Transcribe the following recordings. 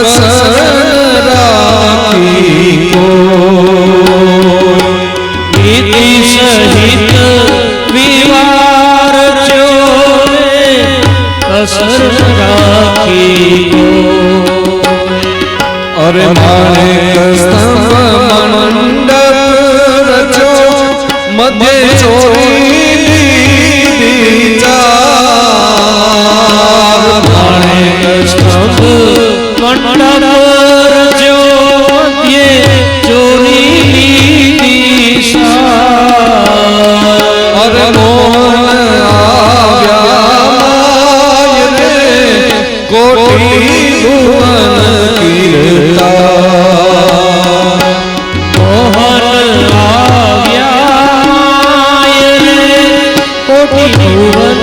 कसर राखी को नीति सहित विवार जो कसर राखी को अरे माणिक स्तंभ मंडप रचो मध्य चोरी माणिक स्तंभ मंडप रचो मध्य चोरी दिशा अरे मोहन आव्या रे कोटि भुवन कीर्ता मोहन आव्या रे कोटि भुवन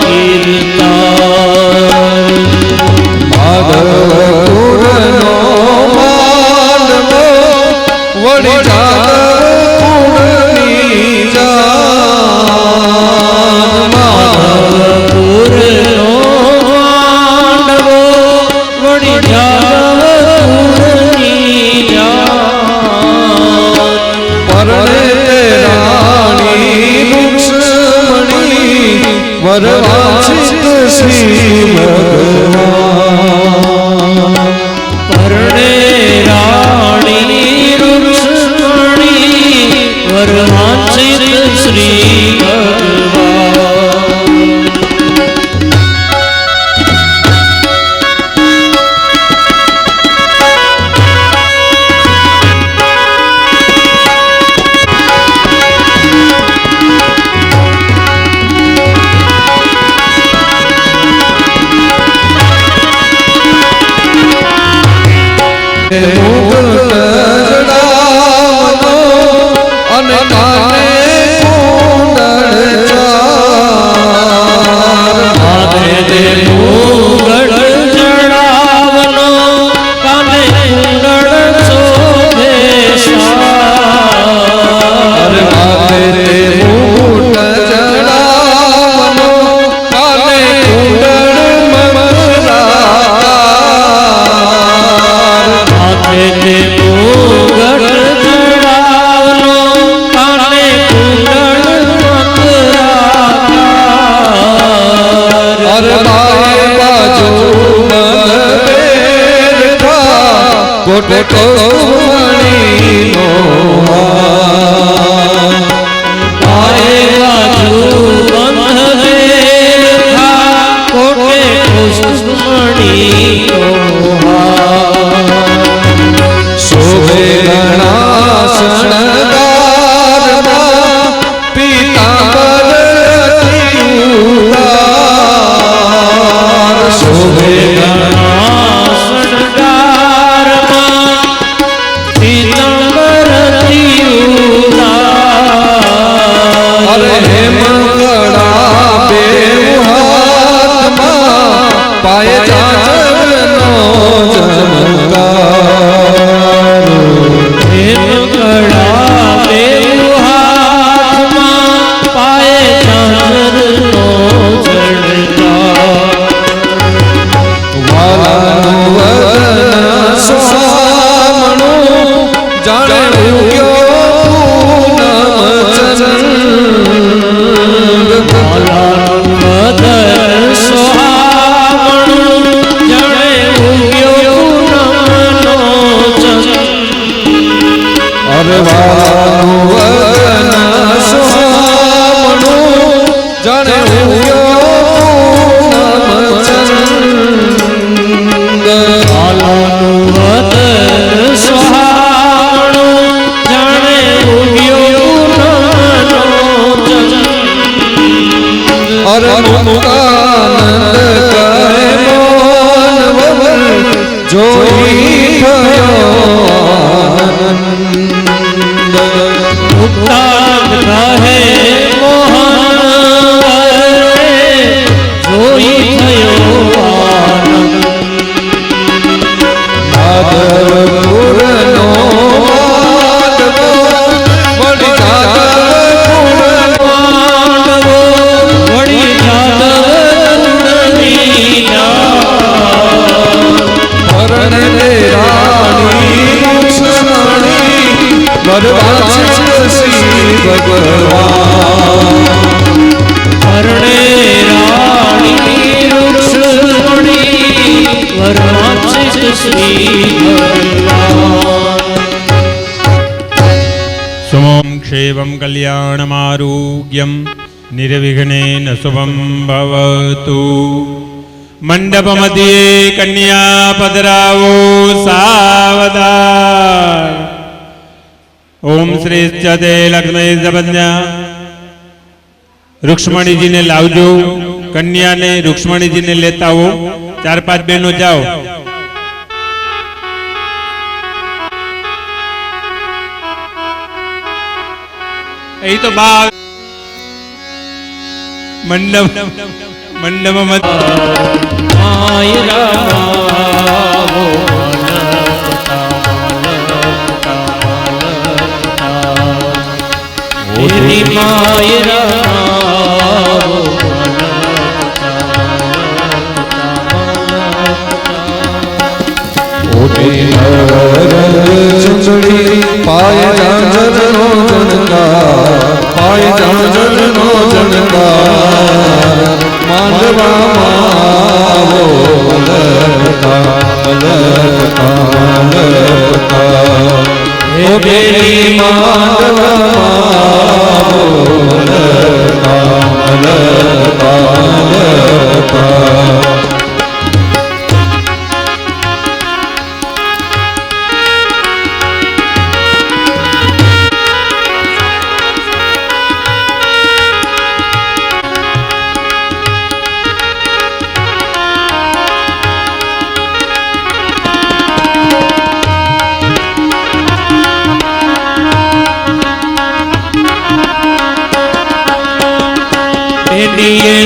कीर्ता माधवपुर नो मानवो वड़ी माधवपुर नो मांडवो वड़ी जावपुरनी परणे रानी रुक्मणी वरवांचित श्री भगवान परणे रानी रुक्मणी वरवांचित श्री कोटे कौमणी नो पाए बाजू बंध था कोटे कौमणी नो शोभे गणा शणगार पीतांबर शोभे पाए जानो चमत्कार हेम कड़ा बेहात्मा पाए जानो चमत्कार वाला वदन स्वामणु जाने उग्यो पूनम चंद वाला वदन वदन स्वामणु जाने उग्यो पूनम चंद वदन स्वामणु जाने उग्यो पूनम चंद अरे मुक्तानंद कहे मोहन ववर जोई भयो मुक्तानंद कहे मोहन जोई भयो माधवपुर नो माधवो वड़ी जादवपुरनी सुमं क्षेमं कल्याणमारोग्यं निर्विघ्नेन शुभं भवतु। मंडपमध्ये कन्या पधरावो सावधान। ओम श्रीश्चते लक्ष्मी जपन्या। रुक्ष्मणी जी ने लावजो, कन्या ने रुक्ष्मणी जी ने लेता हो। 4-5 बहनों जाओ। यही तो बात मंडप मंडप मत ચંચળી પાય ઝાંઝરનો ઝણકાર, પાય ઝાંઝરનો ઝણકાર, માંડવામાં આવો લલકાર, લલકાર, લલકાર. હે બેલી માંડવામાં આવો લલકાર, લલકાર, લલકાર.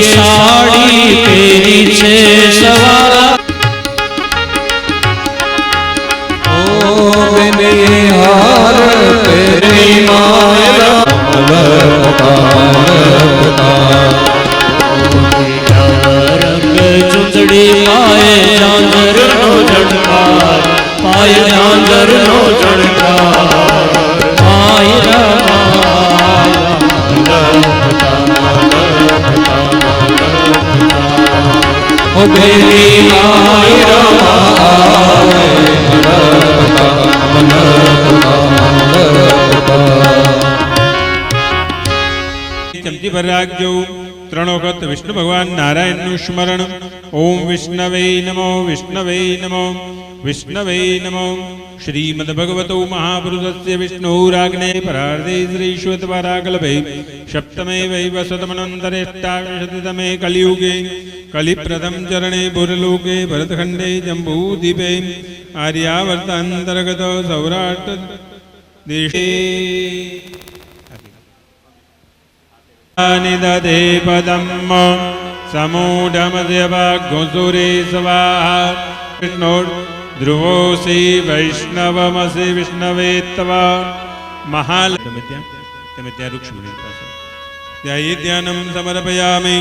સાડી પહેરી છે સવા ઓ બેની હાર પહેરી મારા રંગ ચૂંદડી પાય ઝાંઝર નો ઝણકાર, પાય ઝાંઝર નો ઝણકાર. ઓ બેની ચમચી ભર રાખજો. 3 વખત વિષ્ણુ ભગવાન નારાયણનું સ્મરણ. ઓમ વિષ્ણવે નમો, વિષ્ણવે નમો, વિષ્ણવે નમો. શ્રીમદ ભગવતો મહાપુરુષસ્ય વિષ્ણુરાગ્ને પરાર્ધે શ્રીશ્વતવારાકલ્પે સપ્તમે વૈવસ્વતમનંતરેષ્ટાવિંશતિતમે કલિયુગે કલિપ્રથમ ચરણે ભુરલોકે ભરતખંડે જંબૂદ્વીપે આર્યાવર્તાંતર્ગત સૌરાષ્ટ્ર દેશે નિદધે પદમ સમૂઢમધ્ય ભાગોસુરે સ્વાહા. વિષ્ણુ ધ્રુવોસી વૈષ્ણવમસી વિષ્ણવે તવા મહાલ. તમે ત્યાં રૂક્ષ્મણી પાસે ત્યાં ધ્યાનમ સમર્પયામિ.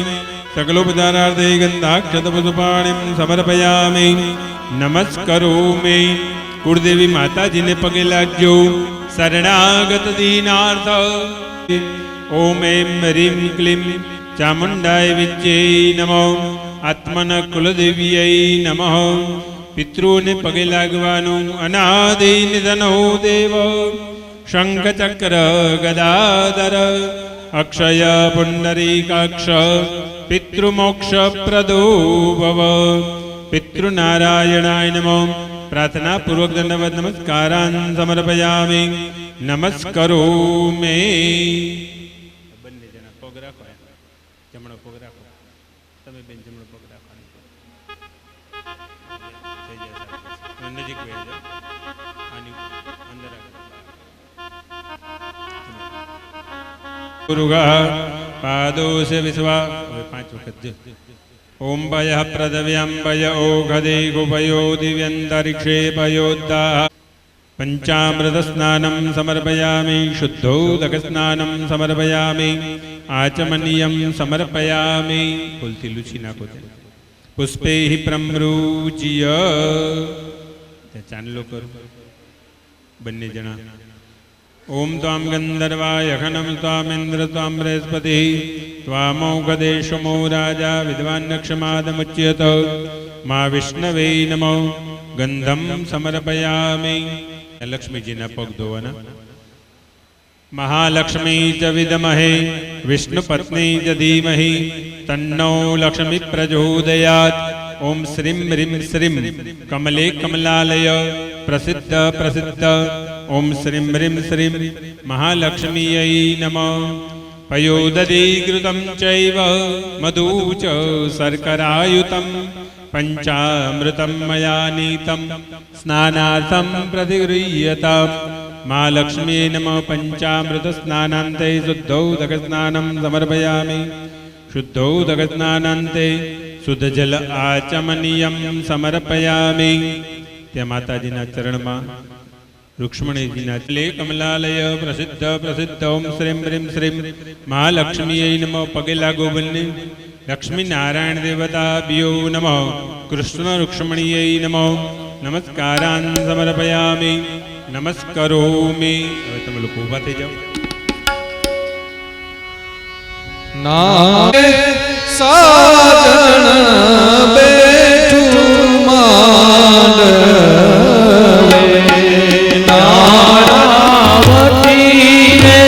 સકલોપચારાર્થે ગંધાક્ષતપુષ્પાણિમ સમર્પયામિ. નમસ્કરોમિ. કુળદેવી માતાજીને પગે લાગજો. શરણાગત દીનાર્થ. ઓમ એમ હ્રીમ ક્લીમ ચામુંડાય વિજ્જય નમો. આત્મન કુલદેવીય નમઃ. પિતૃઓને પગે લાગવાનું. અનાદિ નિધનો દેવ શંખ ચક્ર ગદાધર અક્ષય પુંડરીકાક્ષ પિતૃમોક્ષ પ્રદો ભવ. પિતૃનારાયણાય નમો. પ્રાર્થના પૂર્વક દંડવત નમસ્કારાન સમર્પયામિ. નમસ્કરોમિ. બંને જણા પગ રાખો. જમણો પગ રાખો. તમે બેન જમણો પગ રાખો. નજીક બેસજો. આની અંદર ગુરુગા પાદોષ વિશ્વા. હવે 5 વખત જો. ઓમ ભય પ્રદવ્યમ ભય ઓઘદે ગુભયો દિવ્યંતરિક્ષે ભયોદ્દા. પંચામૃત સ્નાનમ સમર્પયામિ. શુદ્ધોદક સ્નાનમ સમર્પયામિ. આચમનીયમ સમર્પયામિ. ફૂલથી લૂછી નાખો. પુષ્પે પ્રમૃજ્ય. ચાંદલો કરો બંને જણા. ઓમ ત્વામ ગંધર્વાય ખનમ ત્વામેન્દ્ર ત્વામ બૃહસ્પતિ ત્વામૌગદેશમો રાજા વિદ્વાન્નક્ષમાદમુચ્યત. મા વિષ્ણવે નમો. ગંધમ સમર્પયામિ. લક્ષ્મીજીના પગ ધોવાના. મહાલક્ષ્મી ચ વિદ્મહે વિષ્ણુપત્ની ચ ધીમહિ તન્નો લક્ષ્મી પ્રચોદયાત. ઓમ શ્રીમ હ્રીમ શ્રીમ કમલે કમલાલય પ્રસિદ્ધ પ્રસિદ્ધ. ઓમ શ્રીમ હ્રીમ શ્રીમ મહાલક્ષ્મીयै નમઃ. પયોદધીઘૃતં ચૈવ મધુ ચ શર્કરાયુતં પંચામૃતં મયા નીतं સ્નાનાર્થં પ્રતિગૃહ્યતાम्. મહાલક્ષ્મીयै નમઃ. પંચામૃત સ્નાનાન્તે શુદ્ધોદક સ્નાनं સમર્પયામિ. શુદ્ધોદક સ્નાનાન્તે શુદ્ધ જલ આચમનીયમ સમર્પયામિ. ત્યાં માતાજીના ચરણમાં રૂક્ષ્મણીજીના ચલે કમલાલય પ્રસિદ્ધ પ્રસિદ્ધ. ઓમ શ્રીમ હ્રીમ શ્રીમ મહાલક્ષ્મીयै નમઃ. પગે લાગો બંને. લક્ષ્મી નારાયણ દેવતાભ્યો નમઃ. કૃષ્ણ રૂક્ષ્મણીयै નમઃ. નમસ્કારાન સમર્પયામિ. નમસ્કરોમિ. હવે તમે લોકો ઊભા થઈ જાઓ. નામે સાજણ બેઠું માંડવે. નાણાવટી રે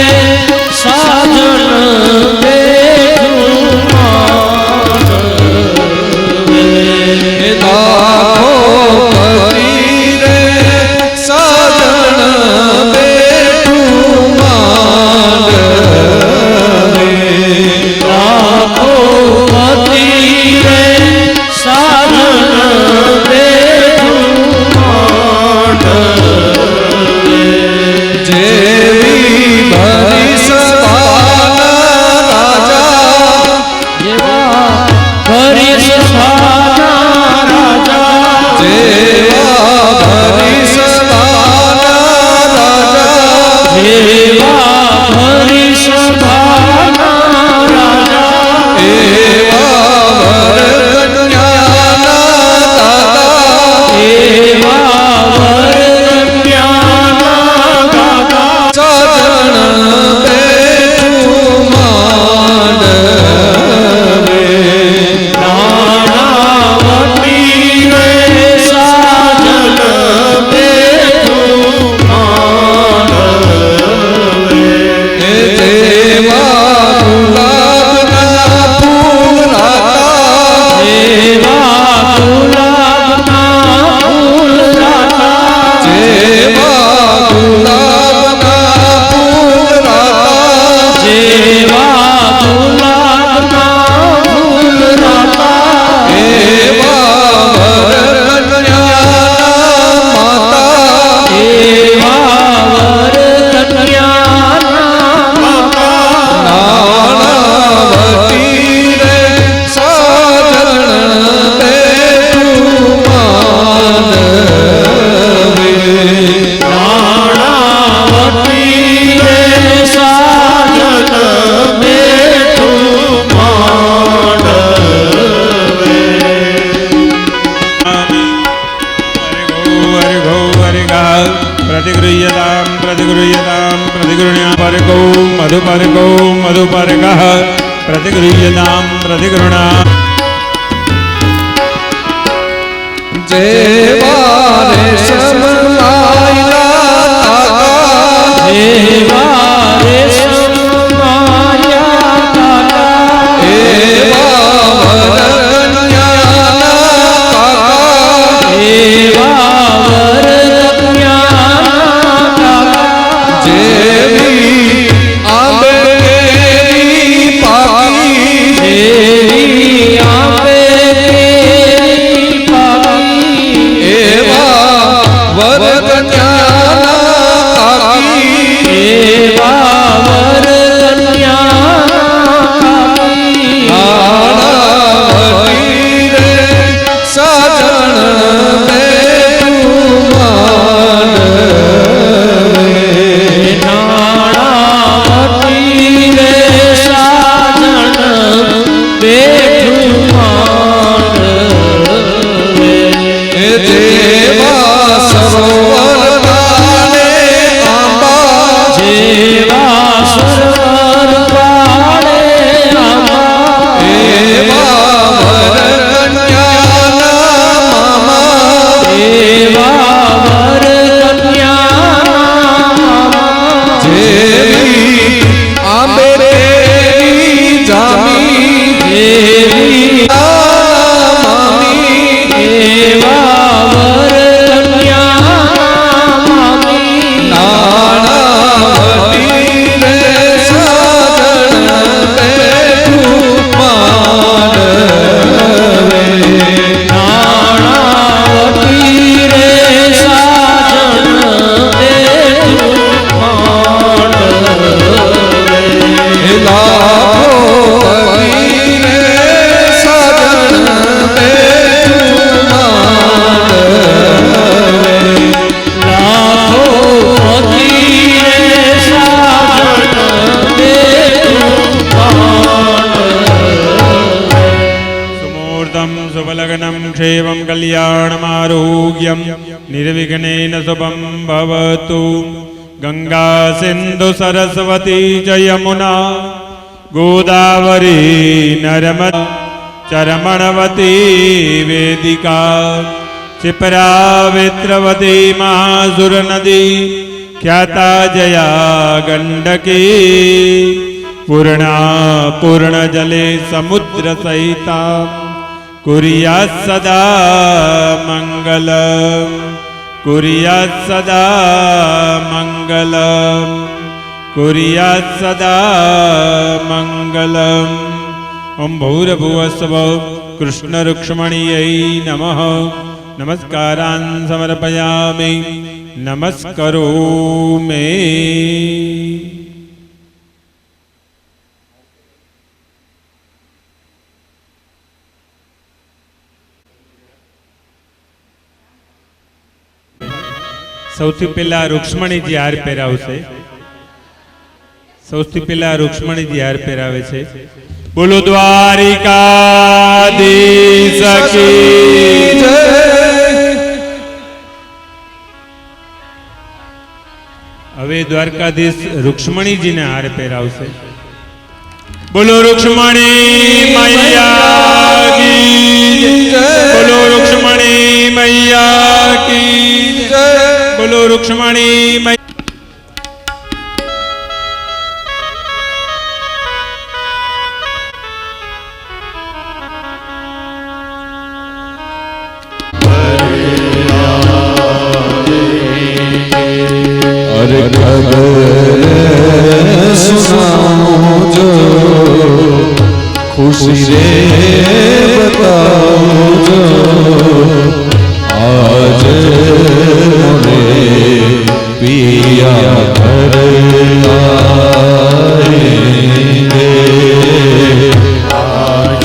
સાજણ બેઠું માંડવે. લાખો પતિ રે સાજણ બેઠું માંડવે. લાખો પતિ રે સાજણ બેઠું માંડવે. જેવી ભરી સભાના રાજા જેવા ભરી સભાના રાજા. જેવા ભરી સભાના રાજા જેવા ભરી સભાના રાજા. એવા વર કન્યાના દાતા એવા વરકન્યાના દાતા. સાજણ બેઠું માંડવે. નાણાવટી રે સાજન બેઠું માંડવે. જેવા ગુલાબના ફૂલ રાતા એવા ગુલાબના ફૂલ રાતા. જેવા ગુલાબના ફૂલ રાતા જેવા ગુલાબના ફૂલ રાતા. એવા વર કન્યાના માતા એવા વરકન્યાના માતા. નાણાવતી રે સાજણ બેઠું માંડવે. નાણાવટી રે સાજન બેઠું માંડવે. प्रतिगृह्यतां प्रतिगृह्यतां प्रतिगृह्ण्या परगौ मधुपरगौ मधुपरगः प्रतिगृह्यतां प्रतिगृह्णा. જેવા રેશમ લાયલા તાકા એવા રેશમ માયા કાકા. એવા વર કન્યાના કાકા એવા વરકન્યાના કાકા. જેવી આંબે કેરી પાકી જેવી આંબે કેરી પાકી. એવા વર કન્યાના કાકી એવા વરકન્યાના કાકી. નાણાવટી રે સાજણ બેઠું માંડવે. નાણાવટી રે સાજણ બેઠું માંડવે. જેવા સરોવરના कल्याणमारोग्यं निर्विघ्नेन शुभं भवतु। गंगा सिंधु सरस्वती च यमुना गोदावरी नर्मदा चरमणवती वेदिका क्षिप्रा वित्रवती महासुर नदी ख्याता जया गंडकी पूर्णा पूर्ण जले समुद्र सहिता कुर्यात् सदा मंगलम् कुर्यात् सदा मंगलम् कुर्यात् सदा मंगलम्। ओम भूर्भुवस्सुः कृष्णरुक्ष्मण्यै नमः। नमस्कारान् समर्पयामि नमस्करोमि। સૌથી પહેલા રૂક્ષ્મણીજી હાર પહેરાવશે। સૌથી પહેલા રૂક્ષ્મણીજી હાર પહેરાવે છે। બોલો દ્વારિકાધીશ કી જય। હવે દ્વારકાધીશ રૂક્ષ્મણીજીને હાર પહેરાવશે। બોલો રૂક્ષ્મણી મૈયા કી જય। બોલો રૂક્ષ્મણી મૈયા કી જય। બોલો રૂક્ષ્મણી મૈયા। अरे खबर सुनाओ जो खुशी रे बताओ जो आज मोरे पिया घर आएंगे। आज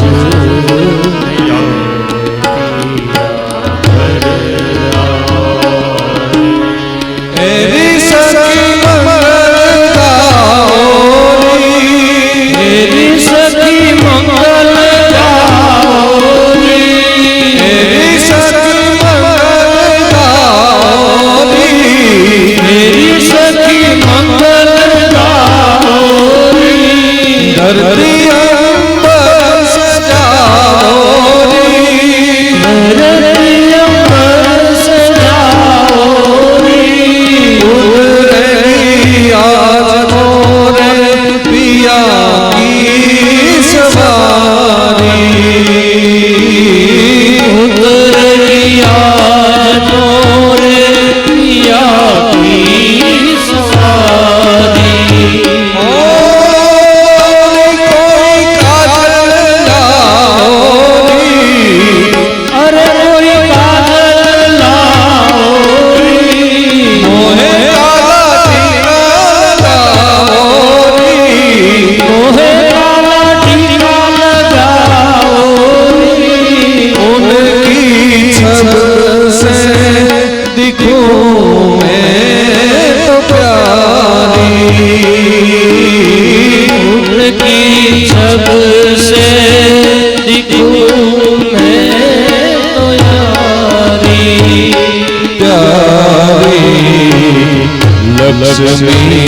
लक्ष्मी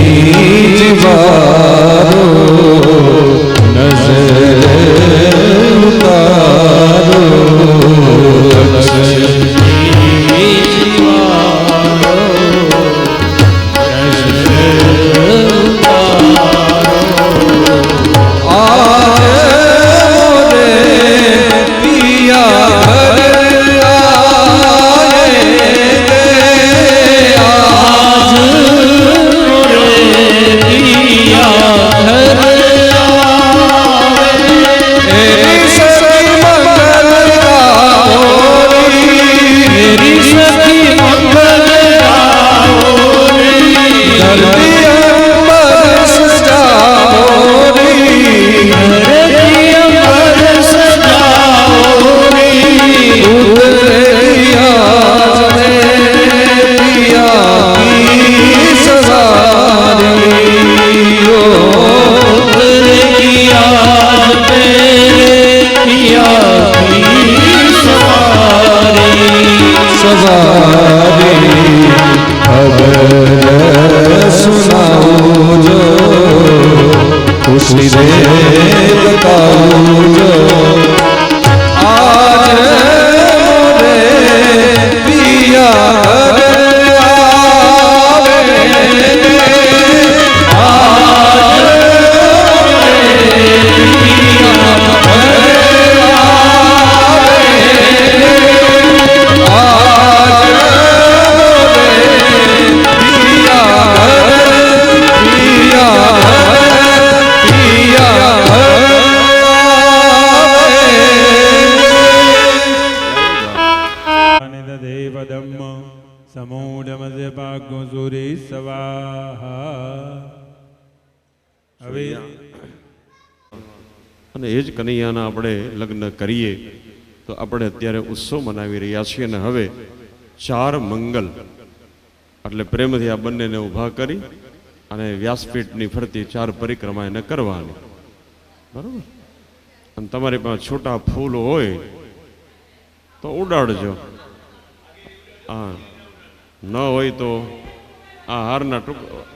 जीवारो नजर उतारो। लक्ष्मी जीवारो नजर उतारो। आज मोरे पिया घर आएंगे। आज मोरे पिया घर સવારી ખબર સુનાવું જો ખુશી રે બતાવું જો આજ મોરે પિયા અને એ જ કનૈયાના આપણે લગ્ન કરીએ તો આપણે અત્યારે ઉત્સવ મનાવી રહ્યા છીએ અને હવે 4 મંગલ એટલે પ્રેમથી આ બંનેને ઊભા કરી અને વ્યાસપીઠની ફરતી 4 પરિક્રમા એને કરવાની, બરાબર? અને તમારી પાસે છોટા ફૂલ હોય તો ઉડાડજો, હા, ન હોય તો આ હારના ટુકડા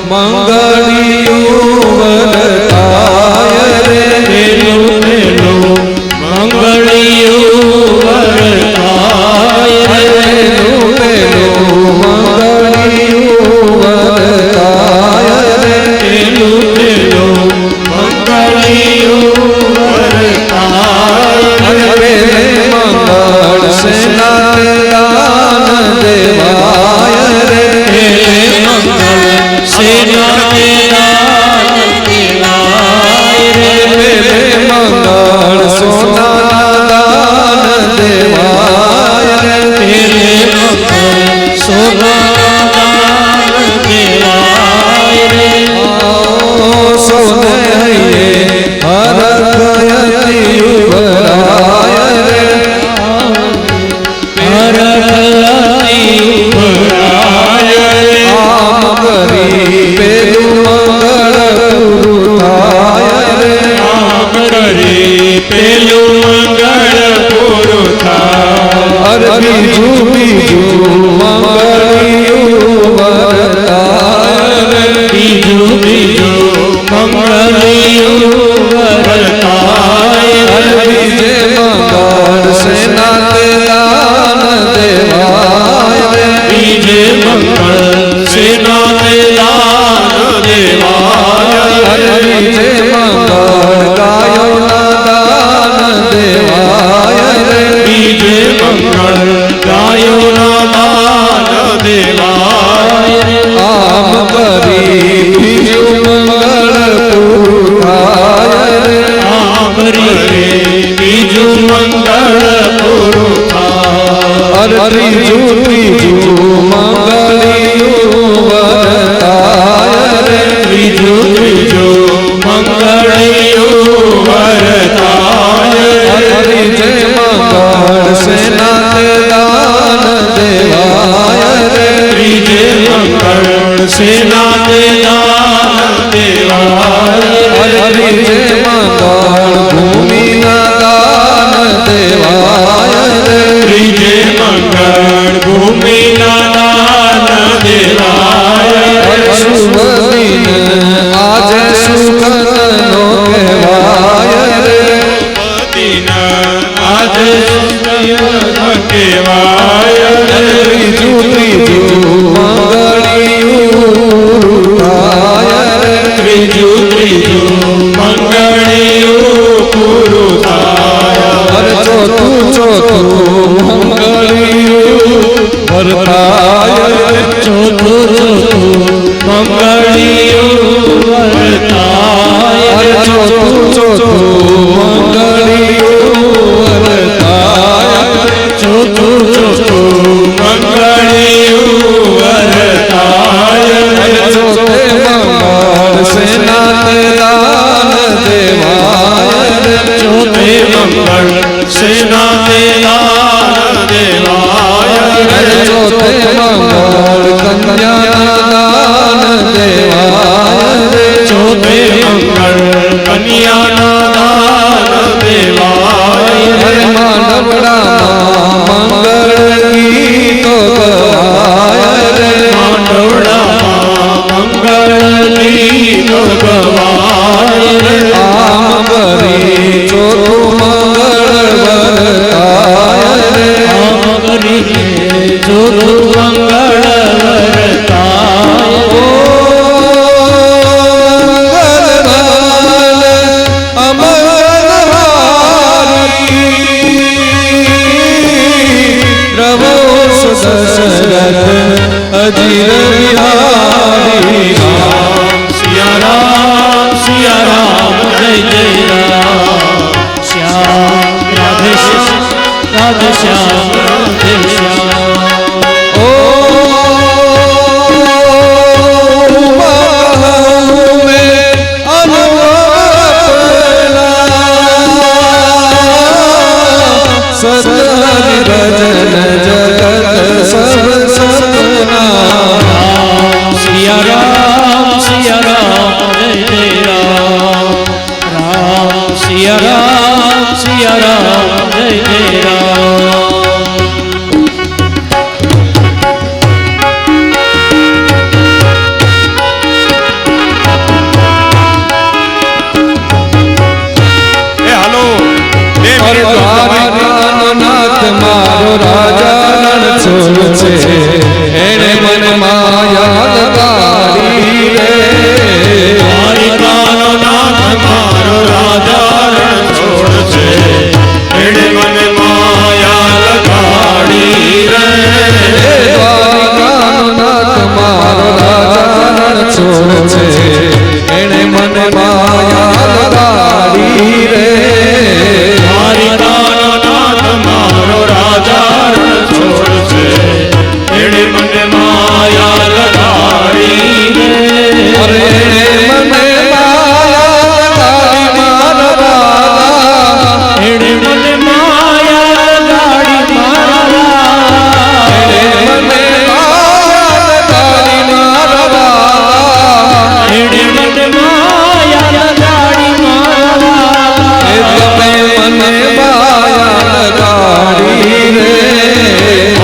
મંગળિયું વરતાય રે પેલું પેલું મંગળિયું વરતાય રે પેલું પેલું મંગળિયું વરતાય રે પેલું પેલું મંગળિયું વરતાય રે પેલે મંગળ સેના દાન દેવાય રે પેલે મંગળ સેના દેવાય રે પેલે મંગળ સોના દાન દેવાય રે પેલે મંગળ સોના દાન દેવાય રે સોને હૈયે હરખયતિ ઉભરાય રે હરખયતિ ઉભરાય રે આમ કરી પેલું મંગળ પૂરું થાય રે આમ કરી પેલું મંગળ પૂરું થાય અરે બીજું બીજું મંગળિયું વરતાય રે બીજું બીજું મંગળિયું વરતાય અરે બીજે મંગળ સેના દાન દેવાય રે બીજે મંગળ સેના દાન દેવાય અરે બીજે મંગળ ગાયોના દાન દેવાય રે બીજે મંગળ ગાયોના દાન દેવાય રે આમ કરી બીજું મંગળ પૂરું થાય રે આમ રીતે બીજું મંગળ પૂરું થાય અરે ત્રીજું મંગળિયું વરતાય રે ત્રીજું મંગળિયું વરતાય અરે ત્રીજે મંગળ સેના દાન દેવાય રે ત્રીજે મંગળ સેના દાન દેવાય અરે ત્રીજે મંગળ ભૂમિના દાન દેવાય રે ત્રીજે મંગળ ભૂમિના દાન દેવાય અરે શુભ દિન આજે સુખનો કહેવાય રે દિન આજે કહેવાય ત્રીજું મંગળિયું થાય રે ત્રીજું મંગળિયું પૂરું થાય અરે ચોથું મંગળિયું વરતાય રે ચોથું મંગળિયું વરતાય અરે ચોથું મંગળિયું વરતાય રે ચોથું મંગળિયું વરતાય અરે ચોથે મંગળ સેના દાન દેવાય રે ચોથે મંગળ સેના દાન દેવાય અરે ચોથે મંગળ કન્યાના દાન દેવાય રે ચોથે મંગળ કન્યાના દાન દેવાય અરે અજીર બિહારી સિયા રામ જય જય રામ શ્યામ રાધે રાધે શ્યામ રાધે શ્યામ ઓ સતહરિ ભજન જગત સબ સપના સિયા રામ જય જય રામ રામ સિયા રામ જય જય રામ દ્વારિકાનાથ મારો રાજા રણછોડ છે એણે મને માયા લગાડી રે દ્વારિકાનો નાથ મારો રાજા રણછોડ છે એણે મને માયા લગાડી રે દ્વારિકાનાથ મારો રાજા રણછોડ છે એણે મને માયા લગાડી રે દ્વારિકાનો નાથ મારો રાજા રણછોડ છે એણે મને માયા લગાડી રે અરે મને માયા લગાડી મારા રાધા એણે મને માયા લગાડી મારા મને માયા લગાડી મારા રાધા એણે મને માયા લગાડી મારા એ તમે મને માયા લગાડી રે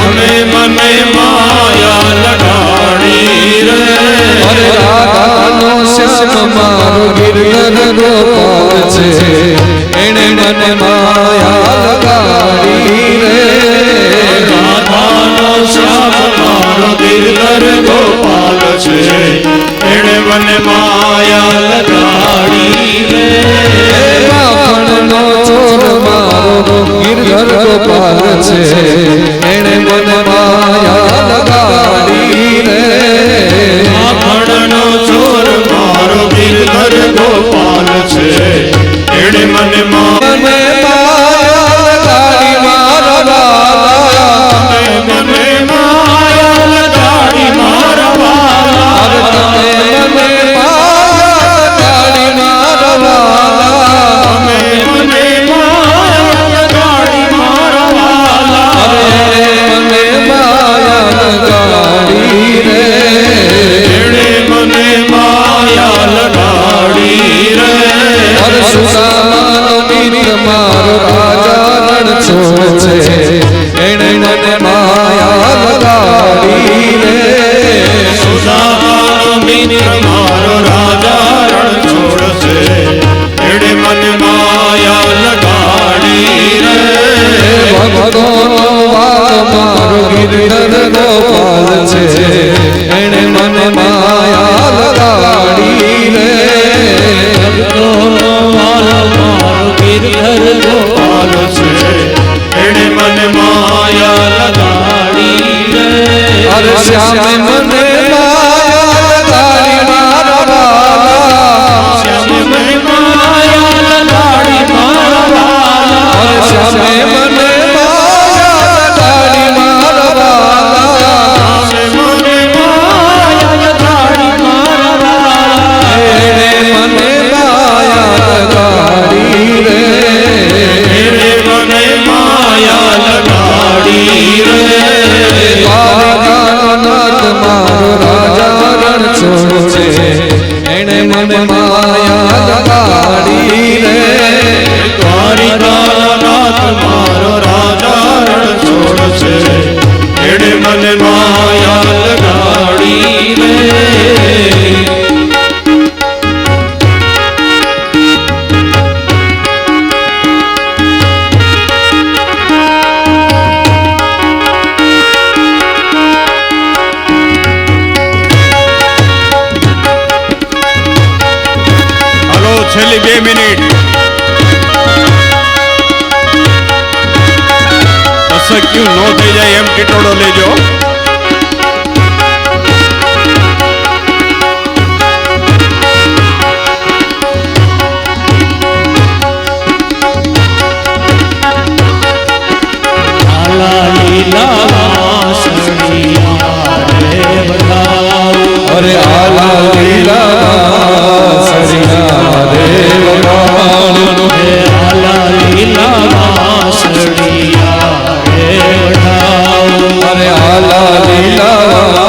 અમે મને માયા લગાડી રે અરે રાધાનો શ્યામ મારો ગિરધર ગોપાલ છે એણે મને માયા લગાડી રે રાધાનો શ્યામ મારો ગિરધર ગોપાલ છે એણે મને માયા લગાડી રે માખણનો ચોર મારો ગિરધર ગોપાલ છે એણે મને માયા લગાડી રે માખણનો ચોર મારો ગિરધર ગોપાલ છે એણે મને મને માયા લગાડી મારા રાધા મને માયા લગાડી મારા વાલા અરે તમે મને માયા લગાડી મારા રાધા મને માયા લગાડી મારા વાલા અરે મને માયા લગાડી રે એણે મને માયા લગાડી રે અરે સુદામાનો મિત્ર મારો રાજા રણછોડ છે એણે મને માયા લગાડી રે સુદામાનો મિત્ર મારો રાજા રણછોડ છે એણે મને માયા લગાડી રે ભક્તોનો વાલો મારો ગિરધર ગોપાલ છે એણે મને માયા લગાડી રે ભક્તોનો વાલો મારો ગિરધર ગોપાલ છે એણે મને માયા લગાડી રે અરે શ્યામે મને માયા લગાડી મારા રાધા શ્યામે મને માયા લગાડી મારા વાલા અરે શ્યામે મને માયા લગાડી મારા રાધા મને માયા લગાડી મારા વાલા એણે મને માયા લગાડી રે એણે મને માયા લગાડી રે દ્વારકાનાથ મારો રાજા રણછોડ છે એણે મને માયા લગાડી રે દ્વારિકાનાથ મારો રાજા રણછોડ છે એણે મને માયા લગાડી રે છેલ્લી 2 મિનિટ અસક્યું ન થઈ જાય એમ ટીટોળો લેજો. આલા લીલા વાસળિયા રે વડાવ. અરે આલા લીલા સરિયા રે વગાડ. હે આલા લીલા વાસળિયા રે વડાવ. અરે આલા લીલા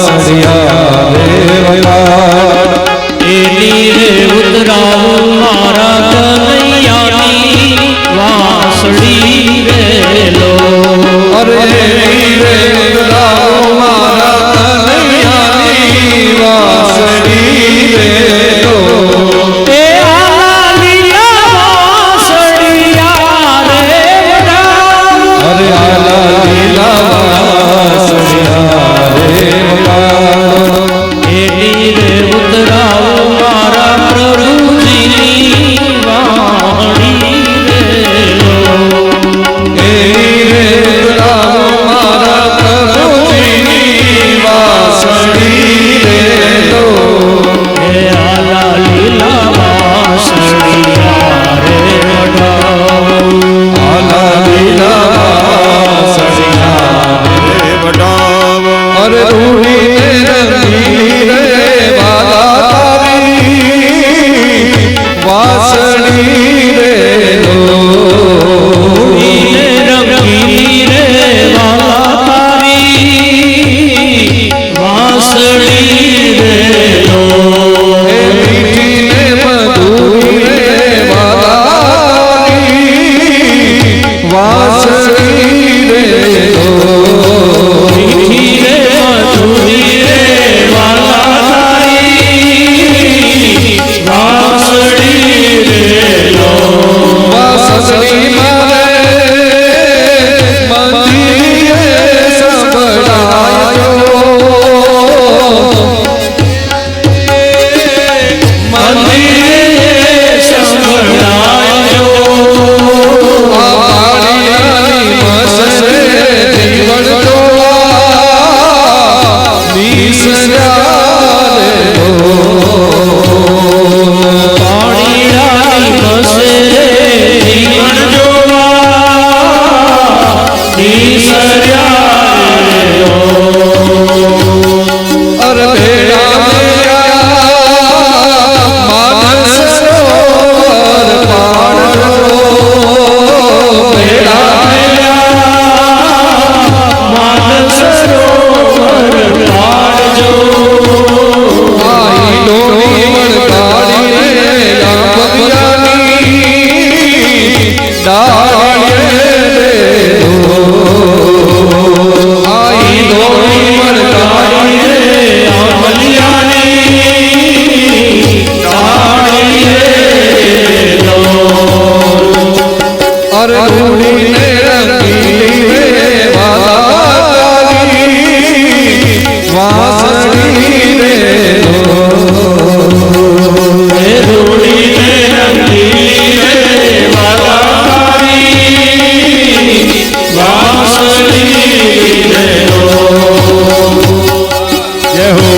સરિયા રે વગાડ. એની રે ઉતરાવું મારા કનૈયાની વાસળી રે લો. અરે રે ઉતરાવો મારા કનૈયાની વાસળી રે લો. એ આલા લીલા વાસળિયા રે વડાવ. અરે આલા લીલા સરિયા રે વગાડ. એની રે ઉતરાવો મારા પ્રભુજીની વાણી રે લો. એની રે ઉતરાવો મારા પ્રભુજીની વાસળી રે લો. હે આલા લીલા વાસળિયા રે વડાવ. આલા લીલા સરિયા રે વડાવ. અરે રૂડી રંગીલી રે વાલા તારી વાસળી રે લો. ઈને રંગીલી રે વાલા તારી વાસળી રે લો. એ મીઠી ને મધુરી રે વાલા તારી વાસળી રે લો. મીઠી રે મધુરી રે વાલા તારી વાસળી રે લો. વાસળી મારે મંદિરે સંભળાયો. મંદિરે સંભળાયો. આ પાળિયાની મસરે જીવન જોવા નિસર્યા રે લો. પાણીયાની મસે જીવન જોવા નિસર્યા રે લો. અરે ભેળા મેળા માનસ સરોવર પાડજો. ભેળા માનસ સરોવર પાડજો. આઈ ડોળી વળગાડી રે આંબલિયાની ડાળીએ રે લો. આઈ ડોળી વળગાડી રે આંબલિયાની ડાળીએ લો. અરે રૂડી ને રંગીલી રે વાલા તારી વાસળી રે લો. હે રૂડીને રંગીલી રે વાલા તારી વાસળી રે લો. જય હો.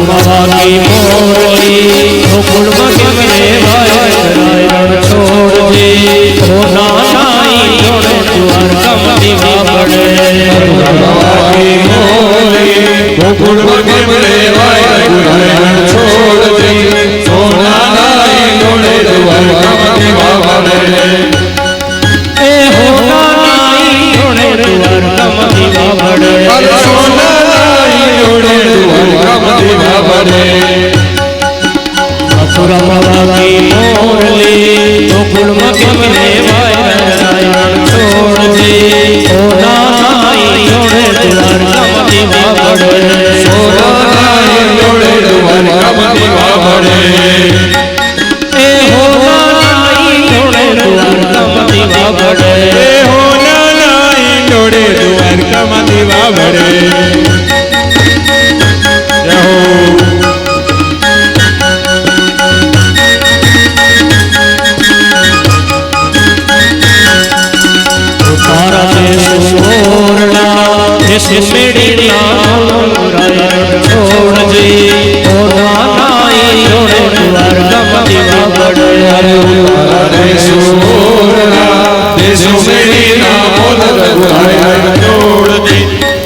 મારી મોરી ગોકુળમાં કેમ રેવાય રાયણ છોડજે. ઓ નાનાઈ જોડે દ્વારકામાં દીવા પડે. મારી મોરી ગોકુળમાં કેમ રેવાય રાયણ છોડજે. સોના નાઈ જોડે દ્વારકામાં દીવા પડે. એ હો નાનાઈ જોડે દ્વારકામાં દીવા પડે. અરે સોના નાઈ જોડે દ્વારકામાં દીવા પડે. મથુરામાં મોરલી ગોકુળમાં કેમ રેવાય રાયણ છોડજે. ઓ નાનાઈ જોડે દ્વારકામાં દીવા પડે. સોના નાઈ જોડે દ્વારકામાં દીવા પડે. એ હો નાનાઈ જોડે દ્વારકામાં દીવા પડે. એ હો નાનાઈ જોડે દ્વારકામાં દીવા પડે. જય હો. તારા સુવર્ણા એ મેડીના રાયણ છોડજે. ઓ નાનાઈ જોડે દ્વારકામાં દીવા પડે. અરે સોના સુમેરીના બોલ રઘુરાય જોડજે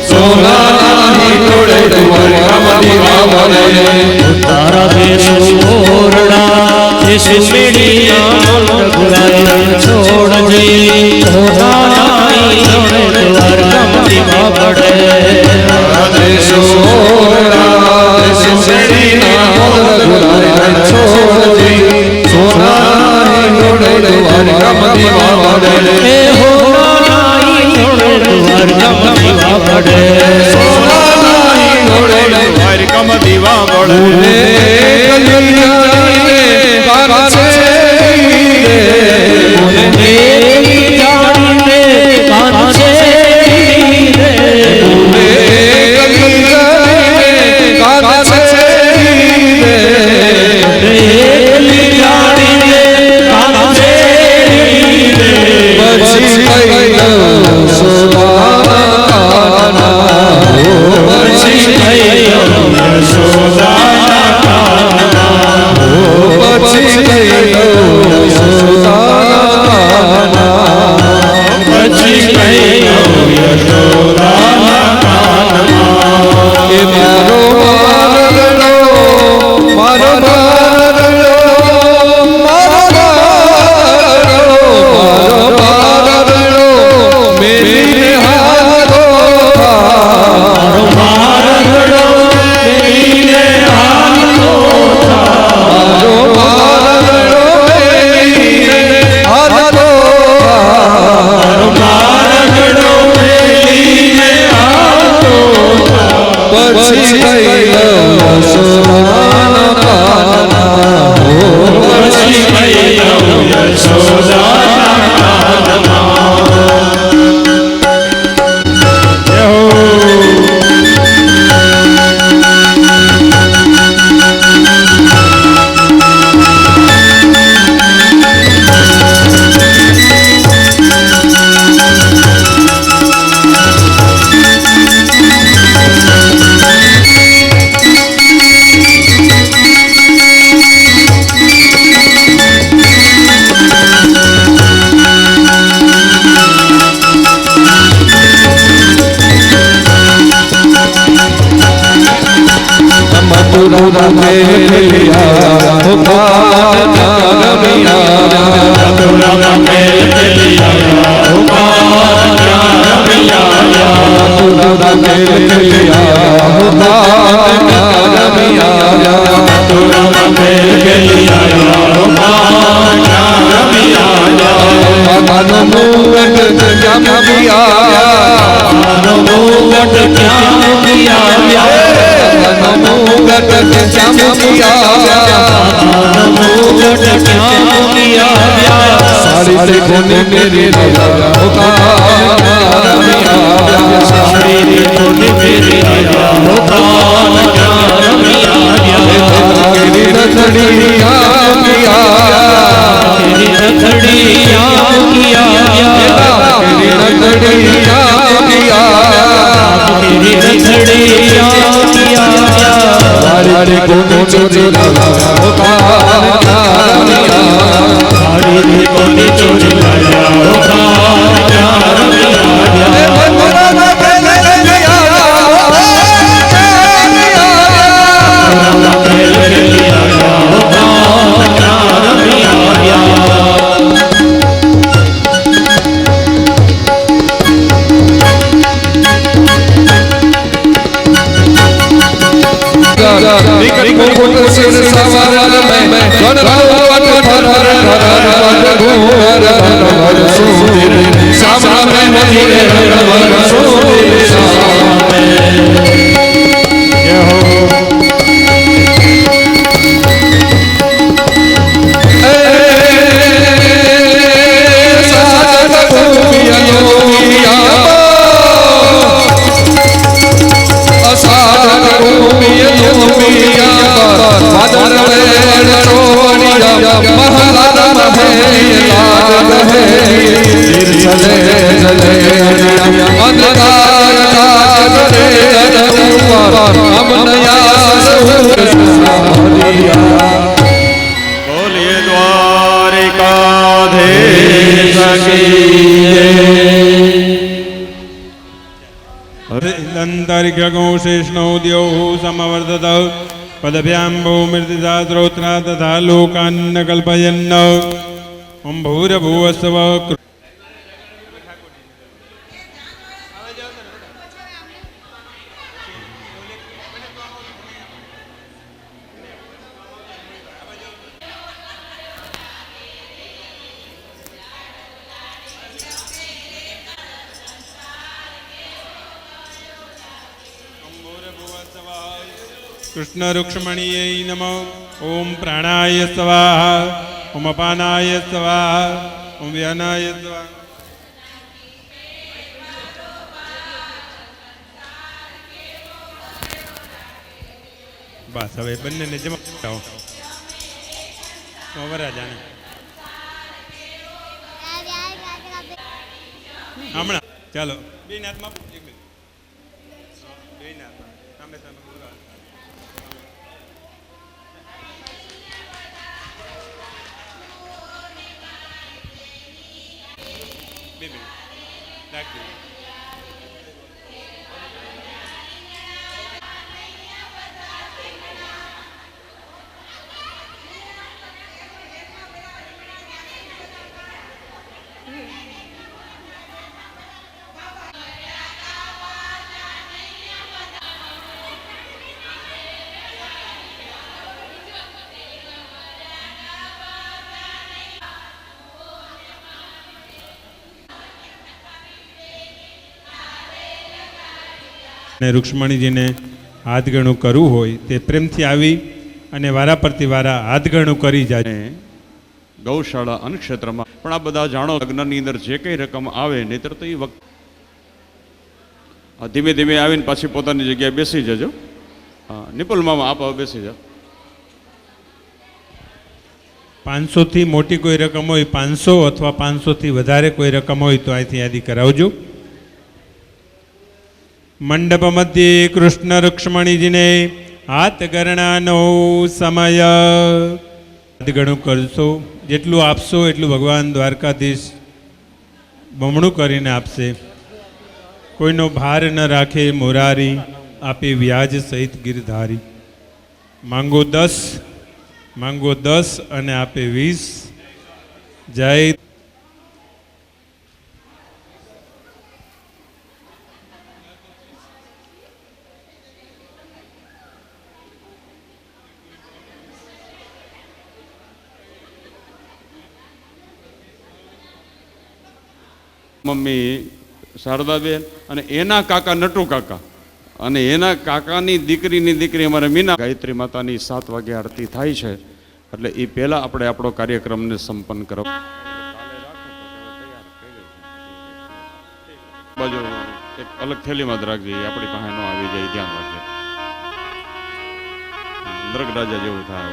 સોનાના હિંડોળે દ્વારકામથી વાવરે તારા બેસો ઓરડા એ સુમેડીના રઘુરાય છોડજે સોનાના હિંડોળે દ્વારકામથી વાવરે બોલીએ દ્વારિકાધીશ કી ऋक्षगो शेषणो द्यौ समवर्धत पदभ्यां भूमिर्दिशा श्रोत्रा तथा लोकान्न कल्पयन् ओम भूर्भुवस्सुः कृष्ण रुक्ष्मणीयै नमः ओम प्राणाय स्वाहा ओम अपानाय स्वाहा ओम व्यानाय स्वाहा बस હવે બંનેને જમાવો વરરાજાને હમણાં ચાલો બે નાથમાં એક મિનિટ બે નાથમાં સામે સામે બોલાવો ને રૂક્ષ્મણીજીને હાથગણું કરવું હોય તે પ્રેમથી આવી અને વારા પરથી વારા હાથગણું કરી જાય. ગૌશાળા અન્નક્ષેત્રમાં પણ આ બધા જાણો લગ્નની અંદર જે કંઈ રકમ આવે નહીતર તો એ વખત ધીમે ધીમે આવીને પાછી પોતાની જગ્યાએ બેસી જજો. નિપુલ મામા આપ બેસી જાઓ. 500 થી મોટી કોઈ રકમ હોય 500 અથવા 500 થી વધારે કોઈ રકમ હોય તો અહીંથી યાદી કરાવજો. મંડપ મધ્યે કૃષ્ણ રૂક્ષ્મણીજીને હાથ ગણનાનો સમય. હાથગણું કરશો જેટલું આપશો એટલું ભગવાન દ્વારકાધીશ બમણું કરીને આપશે. કોઈનો ભાર ન રાખે મોરારી આપે વ્યાજ સહિત ગિરધારી. માંગો 10 અને આપે 20. જય મમ્મી શારદાબેન અને એના કાકા નટુ કાકા અને એના કાકાની દીકરીની દીકરી અમારે મીના ગાયત્રી માતાની 7 વાગે આરતી થાય છે એટલે એ પહેલાં આપણે આપણો કાર્યક્રમને સંપન્ન કરો. બાજુ એક અલગ થેલીમાં જ રાખજે, આપણી પાસે ન આવી જાય ધ્યાન રાખજે. મૃગ રાજા જેવું થાય.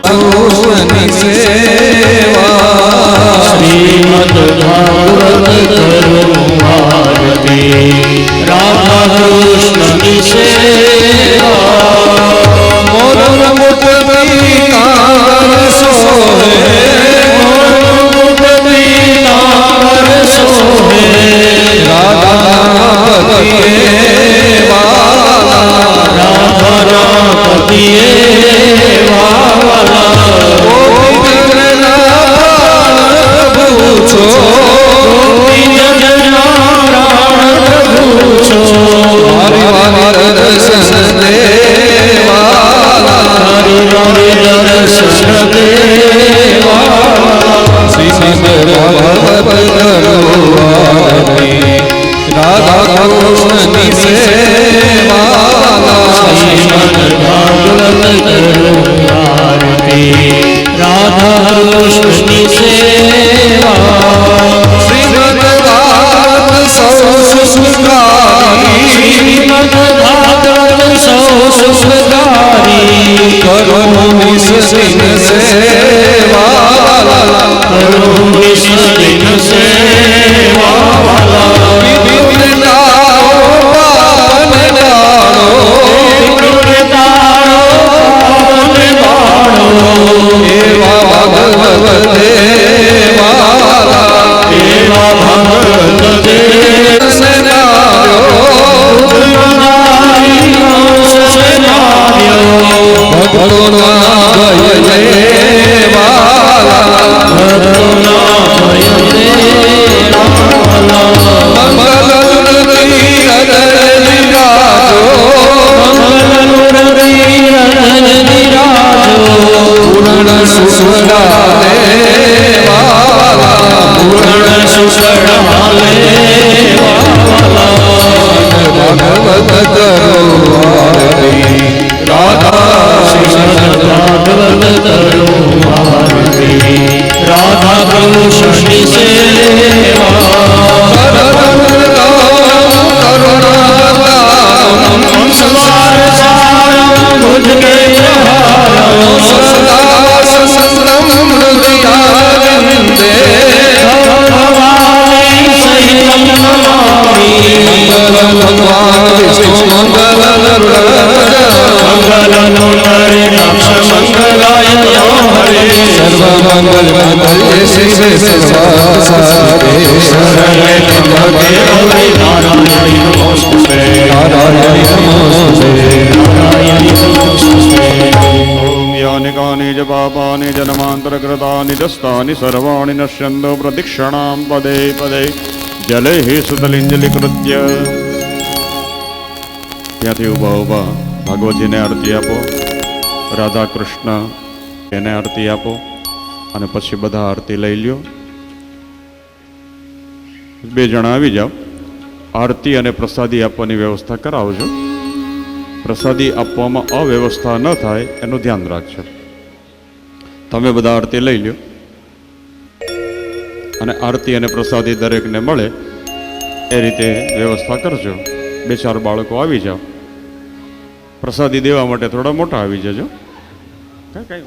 શ્રીમદ ભાગવત કરું ભારતી રાધા કૃષ્ણની સેવા. મોર મુખ પીતાંબર સોહે, મોર મુખ પીતાંબર સોહે. રાધા પતિએ વાલા, રાધા પતિએ વાલા. રાધા કૃષ્ણની સેવા. શ્રીમદ ભાગવત કરું ભારતી રાધા કૃષ્ણની સેવા. શ્રીમદ ભાગવત સૌ સુખદારી, શ્રીમદ ભાગવત સૌ સુખદારી. કરો વિશ્વસિન સેવા, કરો વિશ્વસિન સેવા. ભગવતે શરણ હાલે ભાગવત કરો આરતી રાધા ભાગવત કરો આરતી રાધા કૃષ્ણની સેવા સંસાર સારમ ભુજ કે હારમ સદા સંતમ હૃદયારવિંદે ભવામી સહિતમ નમામિ ભગવાન વિષ્ણુ મંગલ મંગલાય હરે સર્વ મંગલ મંગલ્યે શિવે સર્વાસારે શરણે ત્ર્યંબકે ગૌરી નારાયણી નમોસ્તુતે નારાયણ નમોસ્તુતે ઓમ યાનિ કાનિ જ પાપાનિ જન્માંતરકૃતાનિ દસ્તાનિ સર્વાણિ નશ્યન્તો પ્રદિક્ષણામ પદે પદે જલે સુતલિંજલિકૃત્ય ત્યાંથી ઊભા ઊભા ભાગવતજીને આરતી આપો, રાધા કૃષ્ણ એને આરતી આપો અને પછી બધા આરતી લઈ લ્યો. 2 જણા આવી જાઓ, આરતી અને પ્રસાદી આપવાની વ્યવસ્થા કરાવજો. પ્રસાદી આપવામાં અવ્યવસ્થા ન થાય એનું ધ્યાન રાખજો. તમે બધા આરતી લઈ લ્યો અને આરતી અને પ્રસાદી દરેકને મળે એ રીતે વ્યવસ્થા કરજો. 2-4 બાળકો આવી જાઓ, પ્રસાદી દેવા માટે થોડા મોટા આવી જજો. રાધા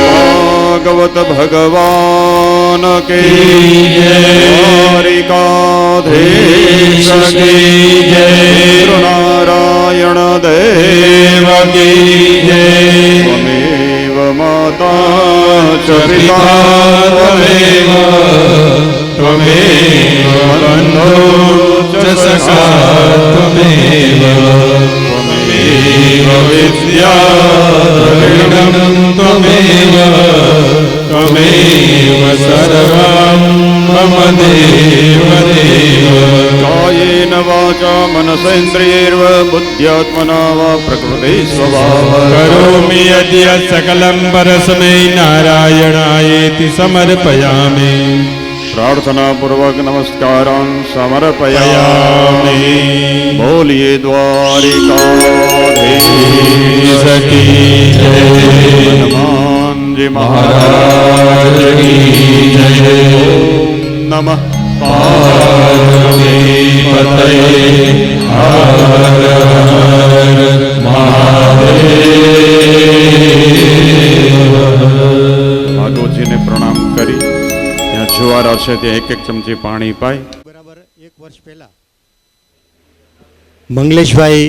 ભાગવત ભગવાન કી દ્વારિકાધીશ કી જય. નારાયણ દેવ કી જય. ત્વમેવ માતા ચ પિતા ત્વમેવ બંધો ચ સખા ત્વમેવ વિદ્યા ત્વમેવ સર્વં મમ દેવ દેવ. કાયેન વાચા મનસેન્દ્રિયૈર્વ બુદ્ધ્યાત્મના વા પ્રકૃતિ સ્વભાવ કરોમિ યદ્ય સકલં પરસ્મૈ નારાયણાયેતિ સમર્પયામિ. પ્રાર્થના પૂર્વક નમસ્કારાન સમર્પયામિ. બોલીએ દ્વારિકાધીશ કી જય. હનુમાનજી મહારાજ કી જય. ઓમ નમઃ પાર્વતી પતયે. હર હર મહાદેવ. ભાગવતજીને પ્રણામ કરી ત્યાં જુવારા છે ત્યાં એક ચમચી પાણી પાય. બરાબર 1 વર્ષ પહેલા મંગલેશભાઈ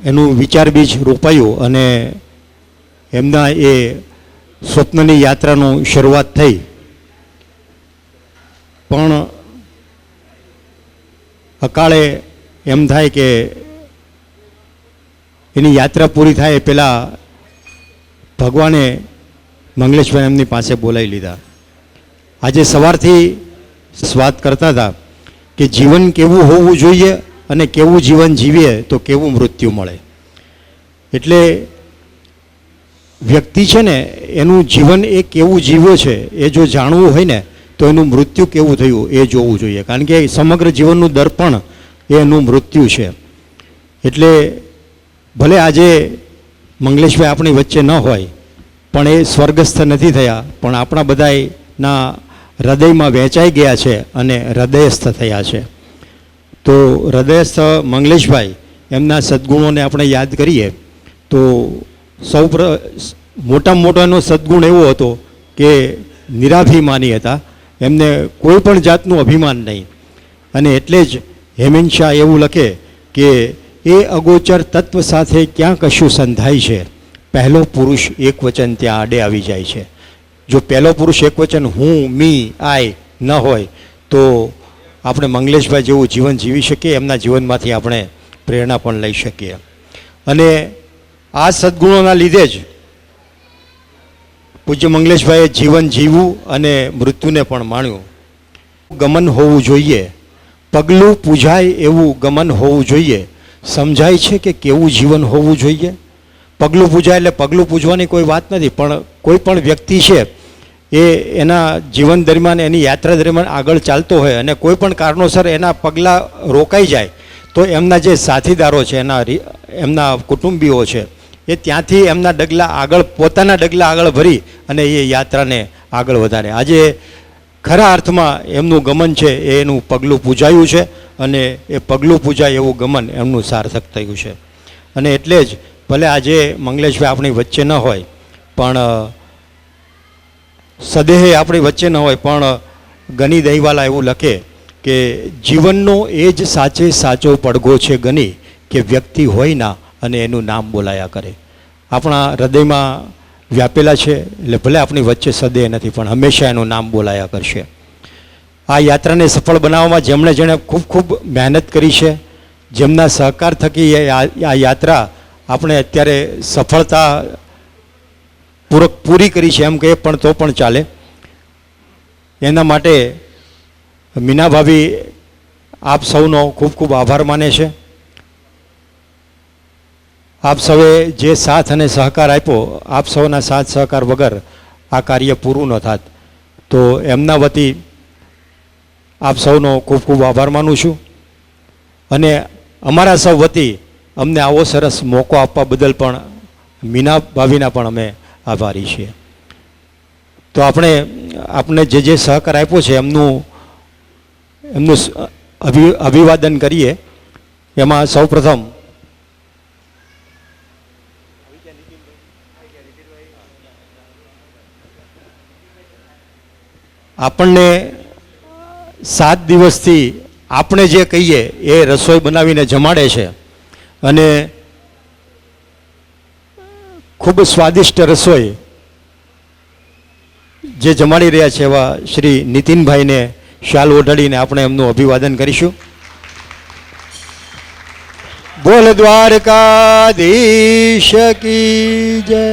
એનું વિચાર બીજ રોપાયું અને એમના એ સ્વપ્નની યાત્રાનું શરૂઆત થઈ. પણ અકાળે એમ થાય કે એની યાત્રા પૂરી થાય એ પહેલાં ભગવાને મંગલેશભાઈ એમની પાસે બોલાવી લીધા. આજે સવારથી વાત કરતા હતા કે જીવન કેવું હોવું જોઈએ અને કેવું જીવન જીવીએ તો કેવું મૃત્યુ મળે. એટલે વ્યક્તિ છે ને એનું જીવન એ કેવું જીવ્યો છે એ જો જાણવું હોય ને તો એનું મૃત્યુ કેવું થયું એ જોવું જોઈએ. કારણ કે સમગ્ર જીવનનું દર્પણ એ એનું મૃત્યુ છે. એટલે ભલે આજે મંગલેશભાઈ આપણી વચ્ચે ન હોય પણ એ સ્વર્ગસ્થ નથી થયા, પણ આપણા બધાના હૃદયમાં વહેંચાઈ ગયા છે અને હૃદયસ્થ થયા છે. તો હૃદયસ્થ મંગલેશભાઈ એમના સદ્ગુણોને આપણે યાદ કરીએ તો મોટામાં મોટાનો સદ્ગુણ એવો હતો કે નિરાભિમાની હતા. એમને કોઈ પણ જાતનું અભિમાન નહીં. અને એટલે જ હેમંત શાહ એવું લખે કે એ અગોચર તત્વ સાથે ક્યાં કશું સંધાય છે, પહેલો પુરુષ એક વચન ત્યાં આડે આવી જાય છે. જો પહેલો પુરુષ એક વચન હું, મી, આઈ ન હોય તો આપણે મંગલેશભાઈ જેવું જીવન જીવી શકીએ. એમના જીવનમાંથી આપણે પ્રેરણા પણ લઈ શકીએ. અને આ સદ્ગુણોના લીધે જ પૂજ્ય મંગલેશભાઈએ જીવન જીવવું અને મૃત્યુને પણ માણ્યું. ગમન હોવું જોઈએ, પગલું પૂજાય એવું ગમન હોવું જોઈએ. સમજાય છે કે કેવું જીવન હોવું જોઈએ. પગલું પૂજાય એટલે પગલું પૂજવાની કોઈ વાત નથી, પણ કોઈ પણ વ્યક્તિ છે એ એના જીવન દરમિયાન એની યાત્રા દરમિયાન આગળ ચાલતો હોય અને કોઈ પણ કારણોસર એના પગલાં રોકાઈ જાય તો એમના જે સાથીદારો છે, એમના કુટુંબીઓ છે, એ ત્યાંથી એમના ડગલા આગળ, પોતાના ડગલા આગળ ભરી અને એ યાત્રાને આગળ વધારે. આજે ખરા અર્થમાં એમનું ગમન છે એ એનું પગલું પૂજાયું છે અને એ પગલું પૂજાય એવું ગમન એમનું સાર્થક થયું છે. અને એટલે જ ભલે આજે મંગલેશભાઈ આપણી વચ્ચે ન હોય પણ સદેહે આપણી વચ્ચે ન હોય, પણ ગની દહીવાલા એવું લખે કે જીવનનો એ જ સાચે સાચો પડઘો છે ગની કે વ્યક્તિ હોય ના અને એનું નામ બોલાયા કરે. આપણા હૃદયમાં વ્યાપેલા છે એટલે ભલે આપણી વચ્ચે સદેહ નથી પણ હંમેશા એનું નામ બોલાયા કરશે. આ યાત્રાને સફળ બનાવવામાં જેણે ખૂબ ખૂબ મહેનત કરી છે, જેમના સહકાર થકી આ યાત્રા આપણે અત્યારે સફળતા પૂરક પૂરી કરી છે એમ કહે પણ તો પણ ચાલે. એના માટે મીના ભાભી આપ સૌનો ખૂબ ખૂબ આભાર માને છે. આપ સૌએ જે સાથ અને સહકાર આપ્યો, આપ સૌના સાથ સહકાર વગર આ કાર્ય પૂરું ન થાત. તો એમના વતી આપ સૌનો ખૂબ ખૂબ આભાર માનું છું અને અમારા સૌ વતી અમને આવો સરસ મોકો આપવા બદલ પણ મીના ભાભીના પણ અમે આભારી છીએ. તો આપણે જે સહકાર આપ્યો છે એમનું અભિવાદન કરીએ એમાં સૌપ્રથમ આપણને 7 દિવસથી આપણે જે કહીએ એ રસોઈ બનાવીને જમાડે છે અને ખૂબ સ્વાદિષ્ટ રસોઈ જે જમાડી રહ્યા છે એવા શ્રી નીતિનભાઈને શાલ ઓઢાડીને આપણે એમનું અભિવાદન કરીશું. બોલ દ્વારકાધીશ કી જય.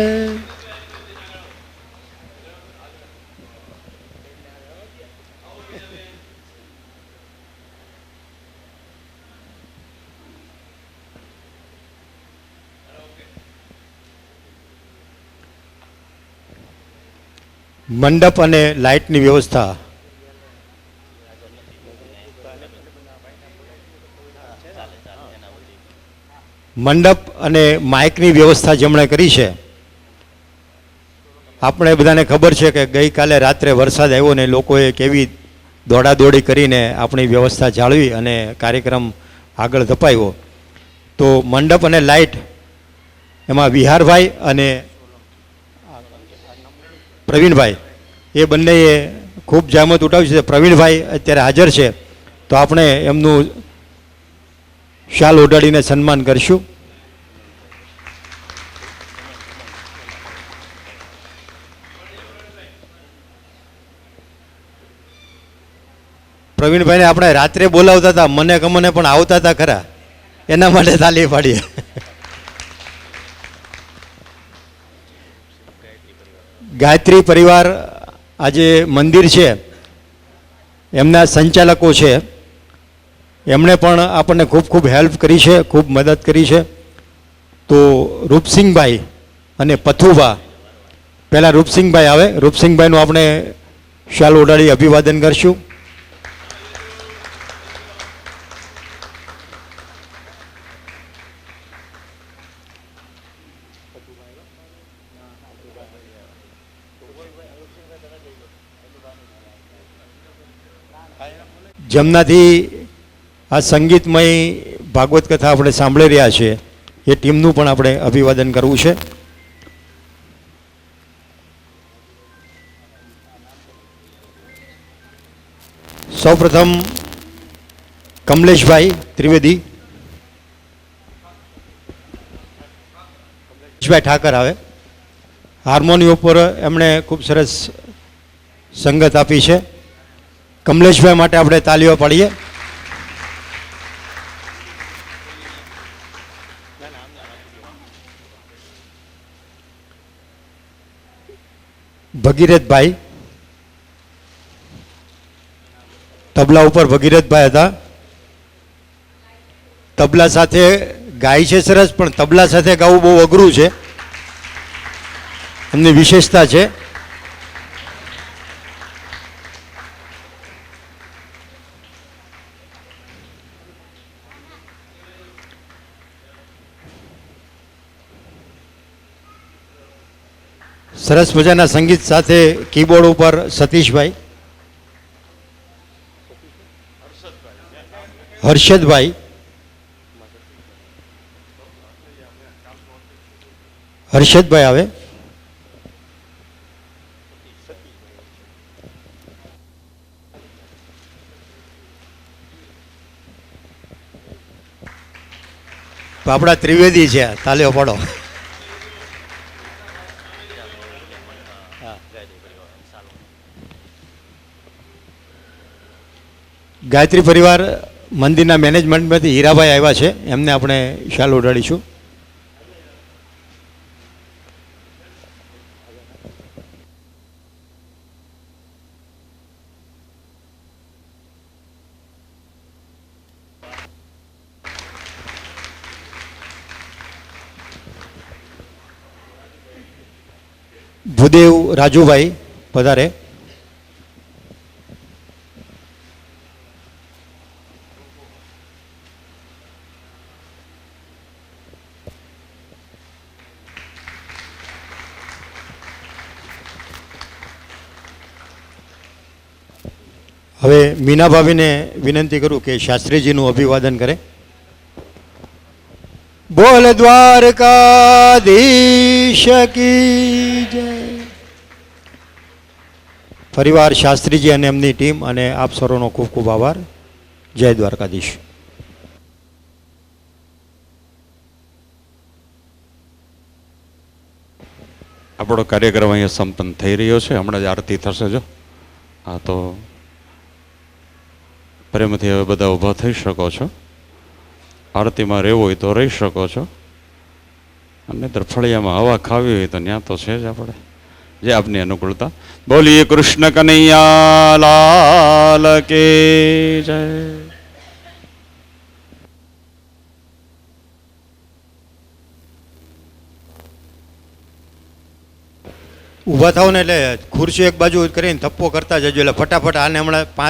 મંડપ અને લાઇટની વ્યવસ્થા મંડપ અને માઇકની વ્યવસ્થા જેમણે કરી છે, આપણે બધાને ખબર છે કે ગઈકાલે રાત્રે વરસાદ આવ્યો ને લોકોએ કેવી દોડાદોડી કરીને આપણી વ્યવસ્થા જાળવી અને કાર્યક્રમ આગળ ધપાવ્યો. તો મંડપ અને લાઇટ એમાં વિહારભાઈ અને પ્રવીણભાઈ એ બંનેએ ખૂબ જહેમત ઉઠાવી છે. પ્રવીણભાઈ અત્યારે હાજર છે તો આપણે એમનું શાલ ઓઢાડીને સન્માન કરીશું. પ્રવીણભાઈને આપણે રાત્રે બોલાવતા હતા, મને ગમને પણ આવતા હતા ખરા, એના માટે તાલી પાડીએ. ગાયત્રી પરિવાર આજે મંદિર છે એમના સંચાલકો છે, એમણે પણ આપણને ખૂબ ખૂબ હેલ્પ કરી છે, ખૂબ મદદ કરી છે. તો રૂપસિંહભાઈ અને પથુભા, પહેલાં રૂપસિંહભાઈ આવે, રૂપસિંહભાઈનું આપણે શાલ ઓઢાડી અભિવાદન કરશું. જેમનાથી આ સંગીતમય ભાગવત કથા આપણે સાંભળી રહ્યા છીએ એ ટીમનું પણ આપણે અભિવાદન કરવું છે. સૌપ્રથમ કમલેશભાઈ ત્રિવેદી, કમલેશભાઈ ઠાકર આવે. હાર્મોનિયમ ઉપર એમણે ખૂબ સરસ સંગત આપી છે. કમલેશભાઈ માટે આપણે તાલીઓ પાડીએ. ભગીરથભાઈ, તબલા ઉપર ભગીરથભાઈ હતા. તબલા સાથે ગાય છે સરસ, પણ તબલા સાથે ગાવું બહુ અઘરું છે, એમની વિશેષતા છે. સરસ મજાના સંગીત સાથે કીબોર્ડ ઉપર સતીશભાઈ, હર્ષદભાઈ, હર્ષદભાઈ આવે. આપણા ત્રિવેદી છે, તાલીઓ પાડો. ગાયત્રી પરિવાર મંદિરના મેનેજમેન્ટમાંથી હીરાભાઈ આવ્યા છે, એમને આપણે શાલ ઓઢાડીશું. ભૂદેવ રાજુભાઈ પધારે. હવે મીના ભાભીને વિનંતી કરું કે શાસ્ત્રીજીનું અભિવાદન કરે. બોલ દ્વારકાધીશ કી જય. ફરીવાર શાસ્ત્રીજી અને એમની ટીમ અને આપ સર્વનો ખૂબ ખૂબ આભાર. જય દ્વારકાધીશ. આપણો કાર્યક્રમ અહીંયા સંપન્ન થઈ રહ્યો છે. હમણાં જ આરતી થશે. જો હા, તો પ્રેમથી હવે બધા ઊભા થઈ શકો છો. આરતીમાં રહેવું હોય તો રહી શકો છો, અને ફળિયામાં હવા ખાવી હોય તો ત્યાં તો છે જ આપણે, જે આપની અનુકૂળતા. બોલીએ કૃષ્ણ કનૈયા લાલ કે જય. ઊભા થાવ ને એટલે ખુરશી એક બાજુ કરીને થપ્પો કરતા જજો, એટલે ફટાફટ આને હમણાં 5